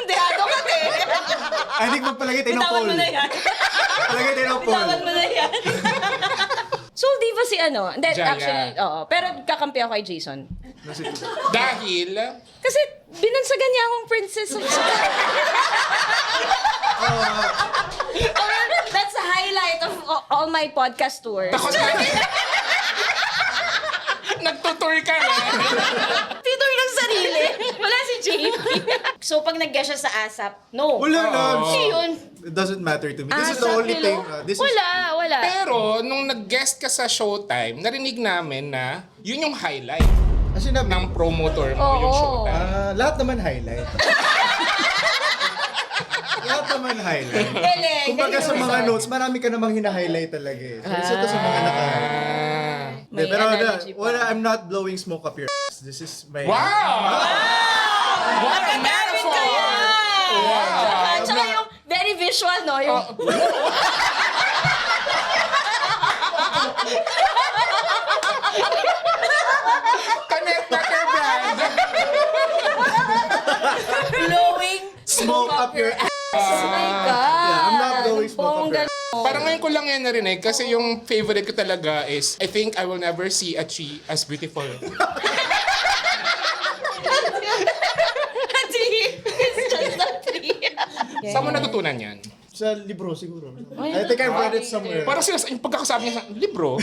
dehado ka din. I think magpalagay tayo ng Bitawan poll. mo na yan. Palagay tayo ng poll. Bitawan mo na yan. Soul Diva si Hindi, Jaya. actually, oo. Pero kakampi ako kay Jason. Dahil, Kasi binansagan niya akong princess of Soul. That's the highlight of all my podcast tours. takot ka. Nagtutour ka rin. Titor ng sarili. Wala si JP. So, pag nag-guest siya sa ASAP, no. Wala na. Kasi yun. It doesn't matter to me. This is the ASAP, only hello? thing. Wala. Pero, nung nag-guest ka sa Showtime, narinig namin na yun yung highlight As in, ng promotor mo, Oo. yung Showtime. lahat naman highlight. Lahat naman highlight. Galing. Kumbaga sa galing mga mo. notes, marami ka namang hina-highlight talaga eh. So, isa to sa mga naka-highlight. May Pero analogy pa. I'm not blowing smoke up your ass. This is my... Wow! What a metaphor! Wow. Tsaka yung very visual, no? Yung... Connect na your brand. blowing Smoke up your ass. Oh my God. Yeah, I'm not blowing smoke up your Bongga. Parang ngayon ko lang yan narinig kasi yung favorite ko talaga is I think I will never see a tree as beautiful. It's just a tree. Saan mo natutunan yan? Sa libro siguro. I think I've read it somewhere. Parang sila, yung pagkakasabi niya sa libro,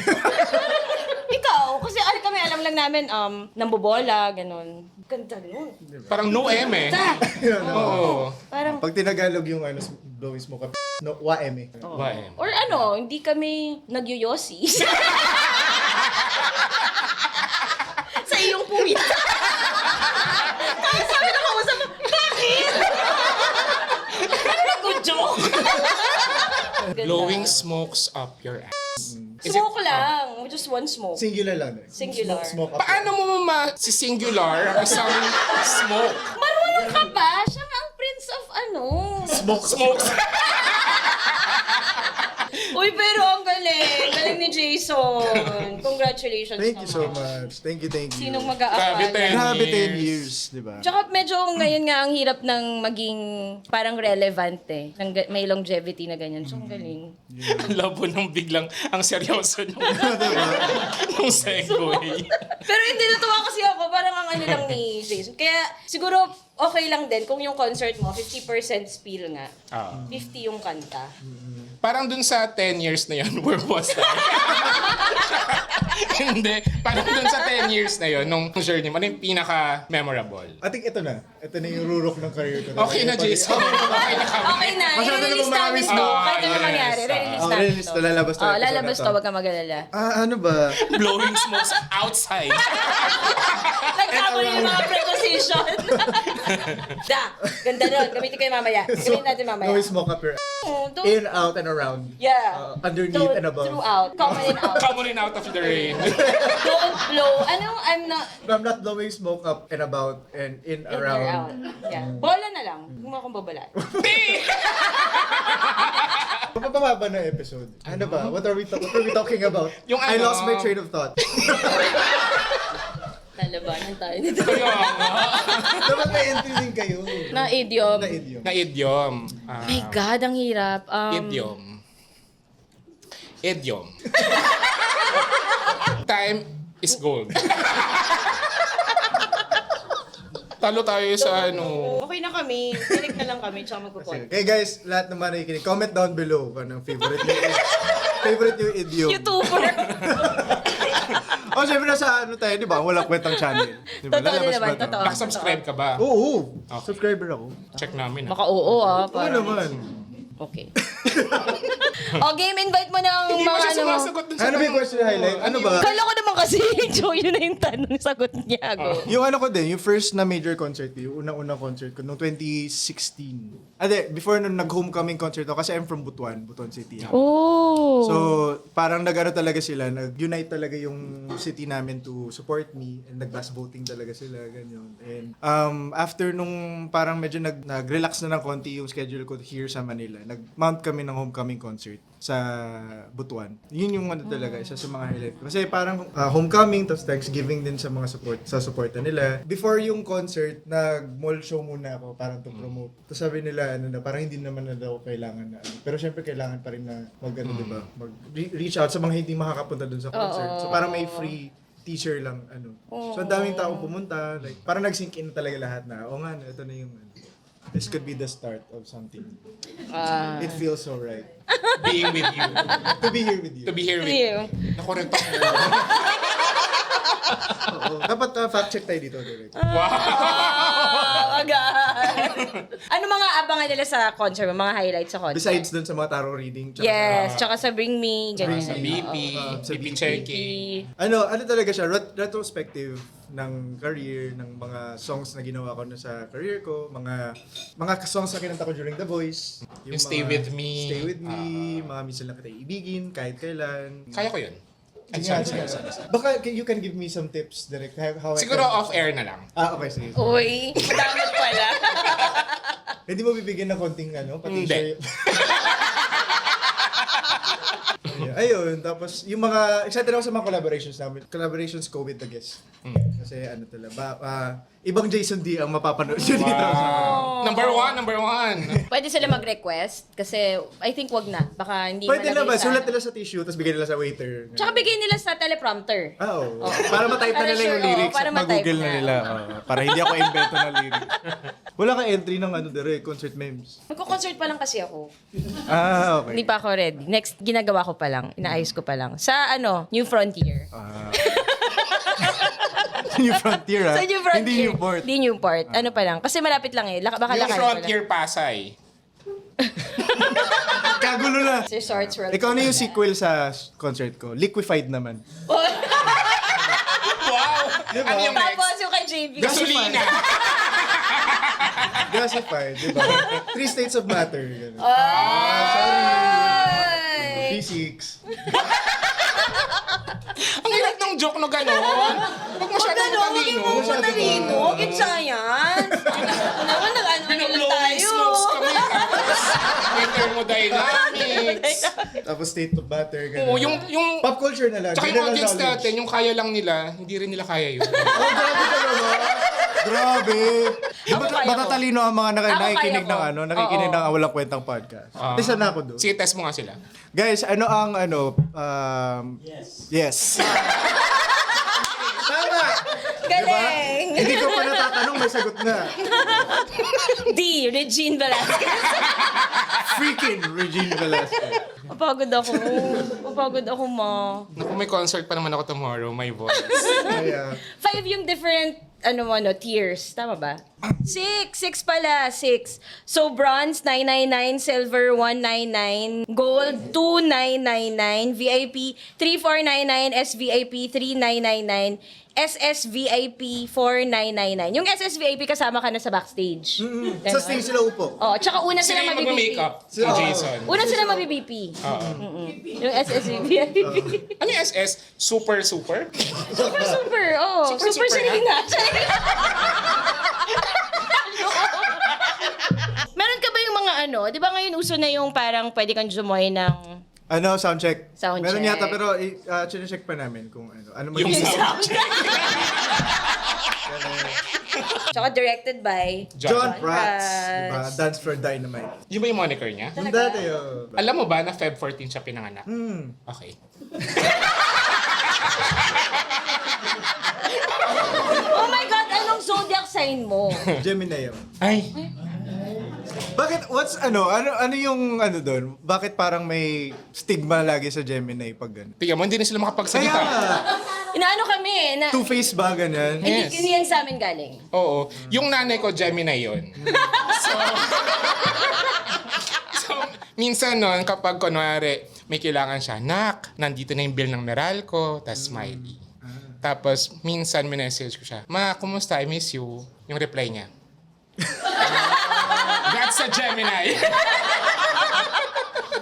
Ikaw, kasi kami alam lang namin, nambobola, ganun. Ganda nun. Parang no M eh. Oo. Parang, Pag tinagalog yung blowing smoke up, no, waeme. YM. or hindi kami nagyoyosi. Sa iyong puwit. Tapos sabi na kausap mo, bakit? Ano nag-joke? Blowing smokes up your ass. Is it- Smoke lang. Just one smoke. Singular lang. Singular. Smoke up. Paano mo si-singular ang isang smoke? Marunong ka ba? Siya nga ang prince of Smoke. Uy, pero ang galing. Galing ni Jason. Congratulations Thank you so naman. much. Thank you. Sinong Grabe, mag-aakala? 10 Grabe 10 years. years, di ba? Tsaka medyo ngayon nga ang hirap ng maging parang relevant eh. May longevity na ganyan. So, ang galing. Ang labo nang biglang ang seryoso nung segue. Pero hindi, natuwa kasi ako. Parang ang ano lang ni Jason. Kaya siguro okay lang din kung yung concert mo, 50% spiel nga. 50 yung kanta. Parang dun sa 10 years na yun, where was I? Hindi. Parang dun sa 10 years na yun, nung journey mo, ano yung pinaka-memorable? I think ito na. Ito na yung rurok ng career ko. Okay na, Jason. Okay na kami. Okay na. Masyado I-release namang namin maraming to. smoke. Kahit ano Yes. mangyari. Release namin release to. to. Lalabas to. Episode Lalabas na to. Huwag ka mag-alala. Ano ba? Blowing smokes outside. Nagkabol yung mga preposition. Ganda nun. Gamitin ko yung mamaya. Gamitin natin mamaya. No smoke up your Oh, don't- in, out, and around. Yeah. Underneath and above. Throughout. Common and out. Come on in out of the rain. Don't blow. I'm not... I'm not blowing smoke up and about and in, In or around. out. Yeah. Bola na lang. Huwag mo akong babalaan. Pababa na episode. Ano ba? What are we talking about? Yung I ano? lost my train of thought. Lalabanan tayo nito. Kaya nga. Dapat may entry din kayo. Na idiom. Na idiom. Na idiom. My God, ang hirap. Idiom. Idiom. Time is gold. Talo tayo sa ano. Okay na kami. Balik na lang kami. Tsaka magpupon. Okay guys, lahat naman ay kinig. Comment down below kung anong favorite yung idiom. YouTuber. Oh, syempre nasa ano tayo, di ba? Walang kwentang channel. Di ba? Totoo Lalabas din naman. ba ito? Totoo. Nakasubscribe ka ba? Oo. Subscriber ako. Check namin. Baka oo Oo parang. naman. Okay. Game, invite mo ng Hindi mo mga siya ano. sumasagot dun sa Ano ba yung question highlight? Ano ba? Kala ko naman kasi, Joe, yun na yung tanong sagot niya. Go. Yung ano ko din, yung first na major concert ko, yung unang-unang concert ko, noong 2016. Before nung nag-homecoming concert ako, kasi I'm from Butuan City. Oh. So, parang nag-ano talaga sila, nag-unite talaga yung city namin to support me, and nag-mass voting talaga sila, ganyan. And after nung parang medyo nag-relax na ng konti yung schedule ko here sa Manila, nag-mount kami ng homecoming concert sa Butuan. Yun yung ano talaga, isa sa mga highlight ko. Kasi parang homecoming, tapos Thanksgiving din sa mga supporta nila. Before yung concert, nag-mall show muna ako, parang to promote. Tapos sabi nila, parang hindi naman na daw kailangan na. Pero syempre kailangan pa rin na diba? Mag-reach out sa mga hindi makakapunta dun sa concert. So parang may free teaser lang, So ang daming taong pumunta, like, parang nag-sink in talaga lahat na, nga, ito na yung, this could be the start of something. It feels so right. being with you. To be here with you. To be here with you. Nakorento ko. Oo. Dapat fact check tayo dito, direct. Agad. Ano mga abangan nila sa concert mo? Mga highlights sa concert? Besides dun sa mga tarot reading. Tsaka Yes, tsaka sa Bring Me. Ganyan. Sa BP. Sa BP BP. checking. ano talaga siya, retrospective ng career, ng mga songs na ginawa ko na sa career ko, mga songs na kinanta ko during The Voice. Yung Stay With Me. Stay With Me, mga minsan lang kita ibigin, kahit kailan. Kaya ko yun. Ay, Sige, sorry. Baka you can give me some tips, direct, how I Siguro can... off-air na lang. Okay, sige. Uy, madamot pala. Hindi mo bibigyan ng konting pati Hindi. siya. Ayun, tapos yung mga, excited ako sa mga collaborations namin. Collaborations ko with the guests. Kasi ibang Jason D ang mapapanood siya dito. Number one. Pwede sila mag-request kasi I think wag na. Baka hindi Pwede malagay naman, sa... sulat nila sa tissue, tapos bigyan nila sa waiter. Tsaka bigay nila sa teleprompter. Oo. Para matype na Para nila yung sure, lyrics para at matype mag-google na na. nila. Oo. Para hindi ako invento ng lyrics. Wala kang entry ng concert memes. Magko-concert pa lang kasi ako. Okay. Hindi pa ako ready. Next, ginagawa ko pa lang. Inaayos ko pa lang. Sa New Frontier. New Frontier, ha? Sa New Frontier. Hindi Newport. Hindi Newport. Ano pa lang. Kasi malapit lang eh. Baka Yung lakad pa lang. Frontier Pasay. Kagulo na. Resorts World. Ikaw na yung sequel sa concert ko. Liquefied naman. Wow! Ano yung Tapos next? yung kay JB. Gasolina. Gasified, di ba? 3 states of matter. Ganun. Ay! Physics. Ang hirap ng joke no gano'n. Huwag masyadong Ano, huwag matalino. mo matalino. Huwag yung science. Ano naman, nag-ano lang Blowing tayo. smokes kami. Tapos may thermodynamics. Tapos state of matter. Ganun. Oo, yung... Pop culture na lang. Tsaka yung General audience knowledge. natin, yung kaya lang nila, hindi rin nila kaya yun. Oh, grabe ka naman. Grabe. Ako kaya ko. Matatalino ang mga Ako nakikinig kaya ng ko. nakikinig Oo. ng walang kwentang podcast. Isa na ako doon. Sige, test mo nga sila. Guys, ano ang yes. Tama. Galing. Hindi ko pa natatanong, may sagot na. D. Regine Velasquez. Freaking Regine Velasquez. Mapagod ako, ma. Naku, may concert pa naman ako tomorrow, my voice. Kaya, 5 yung different, tiers. Tama ba? 6 pala. 6. So, bronze, 999. Silver, 199. Gold, 2999. VIP, 3499. SVIP, 3999. SSVIP, 4999. Yung SSVIP kasama ka na sa backstage. sa stage sila upo. Oh, tsaka una Sila sila yung mabibipi. mag-makeup si Jason. Una sila mabibipi. Oo. Yung SSVIP. Ano yung SS? Super? Super. Oh, Super, super super, Selena. Meron ka ba yung mga di ba ngayon uso na yung parang pwede kang jumoy ng Soundcheck. Soundcheck. Meron yata, pero check pa namin kung ano. Ano Yung sound check. Tsaka directed by John Prats. Prats. Diba? Dance for Dynamite. Yun ba yung moniker niya? Yung dati yun. Alam mo ba na Feb 14 siya pinanganak? Okay. Oh my God, anong zodiac sign mo? Gemini yun. Ay. Bakit, ano yung doon? Bakit parang may stigma lagi sa Gemini pag gano'n? Tingnan mo, hindi na sila Kaya makapagsalita. Inaano kami na two-face ba ganyan? Yes. hindi yan sa amin galing. Oo. Yung nanay ko, Gemini yun. So, minsan nun, kapag kunwari, may kailangan siya, Nak, nandito na yung bill ng Meralco, tas smiley. Tapos, minsan, minessage ko siya, Ma, kumusta? I miss you. Yung reply niya. That's a Gemini.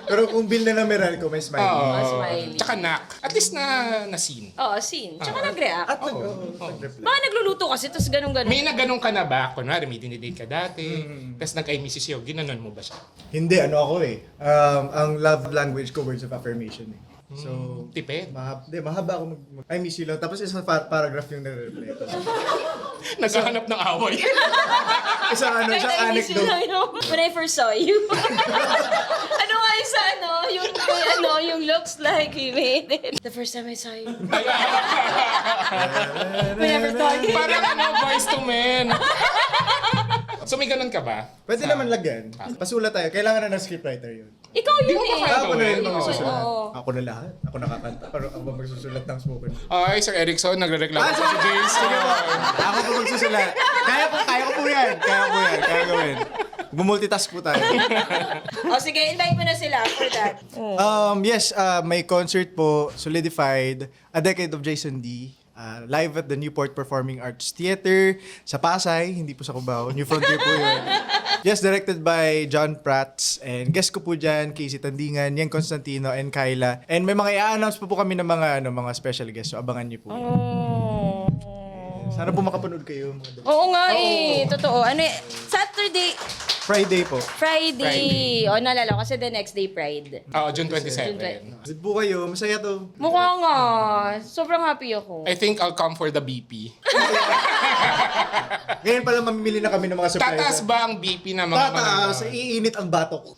Pero kung bill na ng Meralco, may smiley. Oo. Smiley. Tsaka Nak. At least na-scene. Oo, scene. Tsaka nag-react. At nag-reply. Baka nagluluto kasi, tapos ganun-ganun. May naganong ka na ba? Kunwari, may dinidate ka dati. Tapos nag-I miss you. Ginanon mo ba siya? Hindi, ako eh. Ang love language ko, words of affirmation eh. So, Tipid. mahaba ako I miss you lang. Tapos isang paragraph yung nare-reply ko. Naghahanap ng away. Isang Kahit isang I miss you anecdote. lang yun. When I first saw you. Ano nga yung sa yung looks like you made it. The first time I saw you. We never thought you. Parang boys to men. So may ganun ka ba? Pwede naman lagyan. Pasulat tayo. Kailangan na ng scriptwriter yun. Ikaw yun Di mo eh. ba kaya Ako na yun Oo. magsusulat. Oo. Ako na lahat. Ako nakakanta. Pero ako ba magsusulat ng spoken? Ay, Sir Erickson, nagre-reklamo si Jason. Sige po. Ako po magsusulat. Kaya ko po yan. Kaya gawin. Bumultitask po tayo. O sige, invite mo na sila for that. Yes, may concert po, Solidified, A Decade of Jason D. Live at the Newport Performing Arts Theater sa Pasay, hindi po sa Cubao. New Frontier po yun. Yes, directed by John Prats. And guest ko po dyan, Casey Tandingan, Yang Constantino, and Kyla. And may mga i-announce po kami ng mga special guests. So abangan niyo po. Oh. Sana po makapanood kayo. Oo nga eh. Totoo. Saturday, Friday po. Friday. O, naalala ko kasi the next day Pride. Oo, June 27. Visit po kayo. Masaya to. Mukha nga. Sobrang happy ako. I think I'll come for the BP. Ngayon pala mamimili na kami ng mga surprise. Tataas ba ang BP na mga Tataas. mananaw? Iinit ang batok.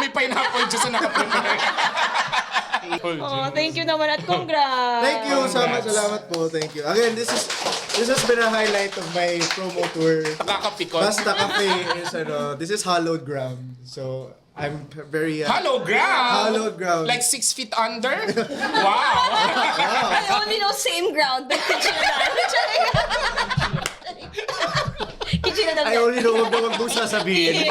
May pineapple juice na nakaprepare. Oh, thank you naman at congrats. Thank you. Salamat po. Thank you. Again, this has been a highlight of my promo tour. Nakakapikon. Basta Cafe is this is hallowed ground. So, I'm very Hollow ground? Hallowed ground. Like 6 feet under? Wow! Ay, oo only know same ground, but Kichinadal. Kichinadal. I only know wag mong sasabihin.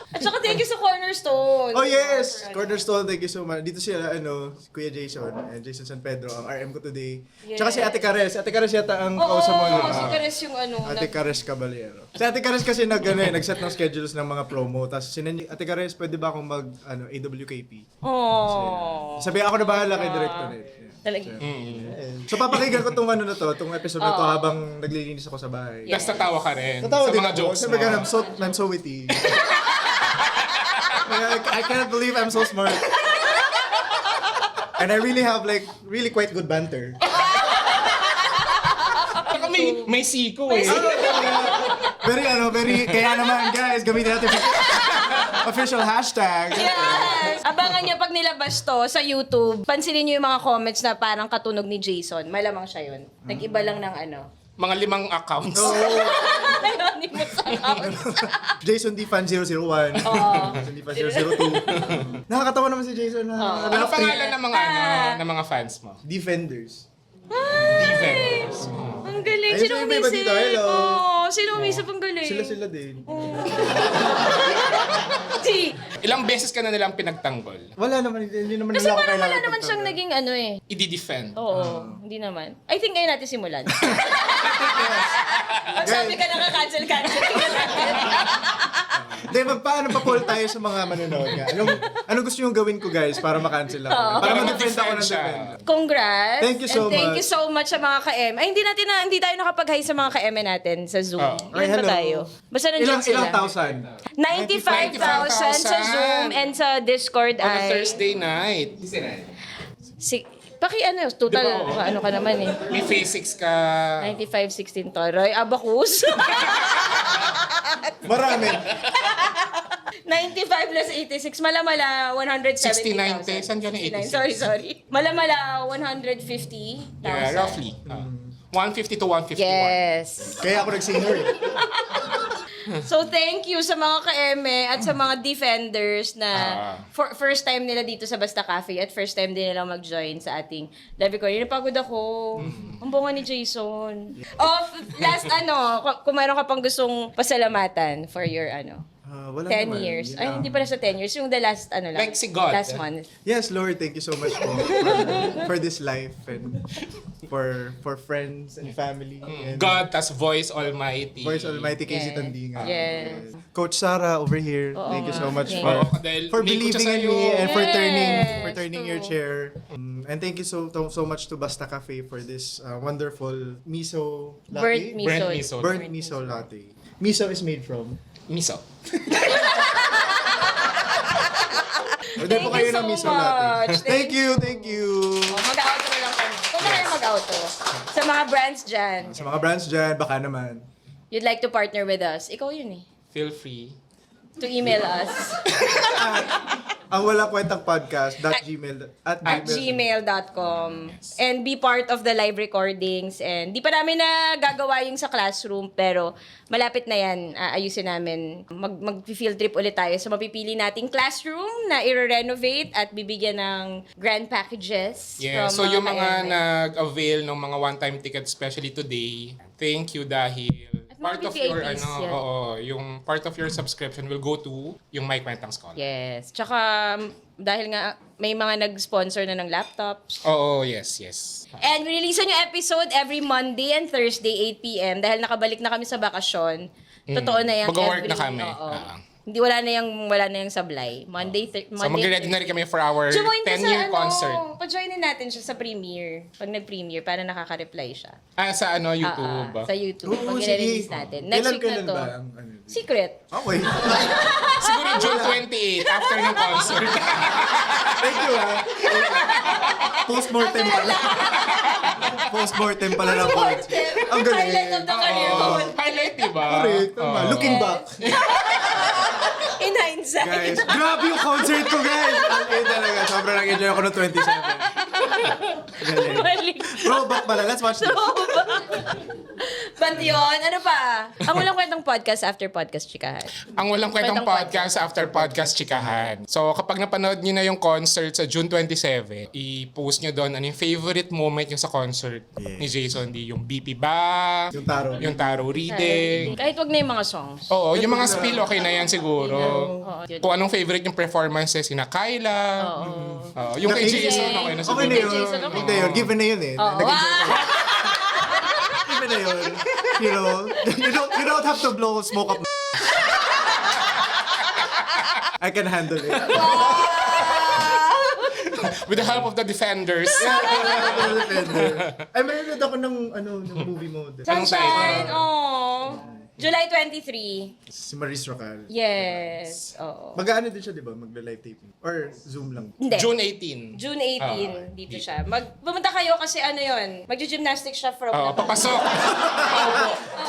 At saka thank you sa Cornerstone. Oh yes! Cornerstone, thank you so much. Dito sila, Kuya Jason, and Jason San Pedro, ang RM ko today. Tsaka si Ate Cares. Ate Cares yata ang kausap mo. Oo, si Cares yung Ate Cares Caballero. Si Ate Cares kasi nag-set ng schedules ng mga promo. Tapos Ate Cares, pwede ba akong mag AWKP? Oh. Sabi ako na bahala kay Director Net. Talaga. So papakinggan ko tong tong episode na to habang naglilinis ako sa bahay. Tapos tatawa ka rin Natawa sa din mga ako. jokes Sabi mo. ka, I'm so witty. I cannot believe I'm so smart. And I really have really quite good banter. Saka may siko eh. Kaya naman guys, gamitin natin official hashtag. Yes! Abangan niyo pag nilabas to sa YouTube. Pansinin niyo yung mga comments na parang katunog ni Jason. Malamang siya yun. Nag-iba lang ng Mga 5 accounts. anonymous account. Jason D Fan 001. Jason D Fan 002. Nakakatawa naman si Jason. Ano pangalan ng mga fans mo? Defenders. Defenders. Ang galing. Ayun, Sino yung iba umisip? dito, hello. Sino umisip? Ang galing. Sila din. Si. Ilang beses ka na nilang pinagtanggol? Wala naman, hindi naman Kasi nila ako parang wala kailangan naman siyang pagtanggol. naging I-defend. Oo, hindi naman. I think ngayon natin simulan. Pag sabi ka nakaka-cancel. Tingnan natin. Hindi, paano pa poll tayo sa mga manonood nga? Anong gusto yung gawin ko guys para makancel ako? Para Para mag-defend ako ng mag-defend siya. defend. Congrats. Thank you so and thank much. you so much sa mga ka-M. Ay, hindi tayo nakapag-hi sa mga ka-M natin sa Zoom. Oh. Ay, Ilan ba hello. tayo? Basta nandiyan sila. Ilang thousand? 95,000 sa Zoom and sa Discord On a ay... Thursday night. Total, Di ba, oo? ano ka naman eh. May phase 6 ka. 95, 16 Toroy, Abacus. Marami. 95 plus 86, malamala 170,000. 69, saan ka na 86? Sorry. Malamala 150,000. Yeah, roughly. 150 to 151. Yes. Kaya ako nag-singer eh. So thank you sa mga ka-eme at sa mga defenders na first time nila dito sa Basta Cafe at first time din nila mag-join sa ating live recording. Napagod ako. Ang bunga ni Jason. Last kung meron ka pang gustong pasalamatan for your Wala 10 naman. years. Yeah. Ay, hindi pala sa 10 years. Yung the last, lang. Like si God. Last month. Yes, Lord, thank you so much for this life and for friends and family. And God tas Voice Almighty. Voice Almighty Casey Yes. Tandinga. Yes. Coach Sarah over here, thank you so much Thank for you. Dahil for may believing kutsa in sa'yo. me and for Yes, turning your chair. And thank you so much to Basta Cafe for this wonderful miso latte. Burnt miso. Burnt miso. Burnt miso latte. Miso is made from. Miso. Order po Thank kayo you ng so miso latte. much. Thank you. Mag-auto na lang kami. Kung na kayo mag-auto. Sa mga brands dyan, Sa mga brands dyan, baka naman. you'd like to partner with us, ikaw yun eh. Feel free. To email us Ang wala kwentang podcast at @gmail. gmail.com and be part of the live recordings. And di pa namin na gagawa yung sa classroom, pero malapit na yan. Ayusin namin. Mag-field trip ulit tayo. So mapipili nating classroom na i-renovate at bibigyan ng grand packages. Yeah, from so yung mga KMA. nag-avail ng mga one-time tickets, especially today, thank you dahil mga part of your VIPs, yan. yung part of your subscription will go to yung My Kwentang Scholar. Yes. Tsaka dahil nga may mga nag-sponsor na ng laptops. Oo, yes. And release yung episode every Monday and Thursday 8 p.m. dahil nakabalik na kami sa bakasyon. Totoo na yung Mag-work na kami. Oo. Hindi wala na yung sablay. Monday. So mag-ready na rin kami for our 10-year concert. Pa-joinin natin siya sa premiere. Pag nag-premiere, para nakaka-reply siya. Sa YouTube. Sa YouTube. Oo, Pag sige. i-release natin. Next week na Kailan to. ba ang Secret. Okay. Siguro June 28, after ng concert. Thank you ha. Postmortem pala. Postmortem pala ng concert. Ang galing. Highlight of the career ko. Highlight, diba? Correct, tama. Looking back. In hindsight. Guys, grabe yung concert ko, guys. Ang talaga. Sobrang nag-enjoy ako ng 27. Galing. Balik. Throwback pala. Let's watch this. Bye. Relevant yun. Ano pa? Ang walang kwentang podcast after podcast, chikahan. Ang walang kwentang Kwentang podcast after podcast chikahan. So kapag napanood niyo na yung concert sa June 27, i-post niyo doon ano yung favorite moment niyo sa concert ni Jason D. Yung BP ba? Yung taro. Reading. Kahit wag na yung mga songs. Oo, yung mga spill okay na yan siguro. Kung anong favorite yung performances ni Kyla. Oo, yung kay Jason okay na siguro. Okay na yun. Jason, okay. Hindi yun. Given na yun eh. Oo. Given na yun. You know, you don't have to blow smoke up. I can handle it. With the help of the defenders. Ay, mayroon ako ng movie mo. Sunshine, oh. July 23. Si Maris Rocal. Yes. Oo. Mag-ano din siya, di ba? Magla-live taping. Or Zoom lang. Hindi. June 18. June 18, dito siya. Pumunta kayo kasi ano yun, magjo-gymnastics siya from Oo, the papasok.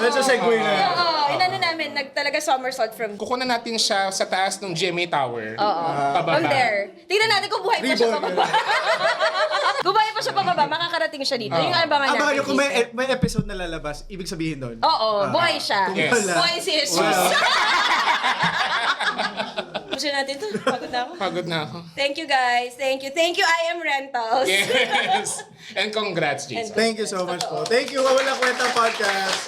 Let's just segue na. Oo, inano namin, nagtalaga somersault from... Kukunan natin siya sa taas ng GMA Tower. Oo. Pababa. From there. Tingnan natin kung buhay pa siya pababa. Kung buhay pa siya pababa, makakarating siya dito. Yung abangan natin. Abangan nyo kung dito. may episode na lalabas, ibig sabihin doon. Oo, buhay siya. Yes. Buhay si Jesus. Gusto natin to. Pagod na ako. Pagod na ako. Thank you guys. Thank you. Thank you, I Am Rentals. Yes. And congrats, Jason. Thank you so much po. Thank you, Walang Kwentang Podcast.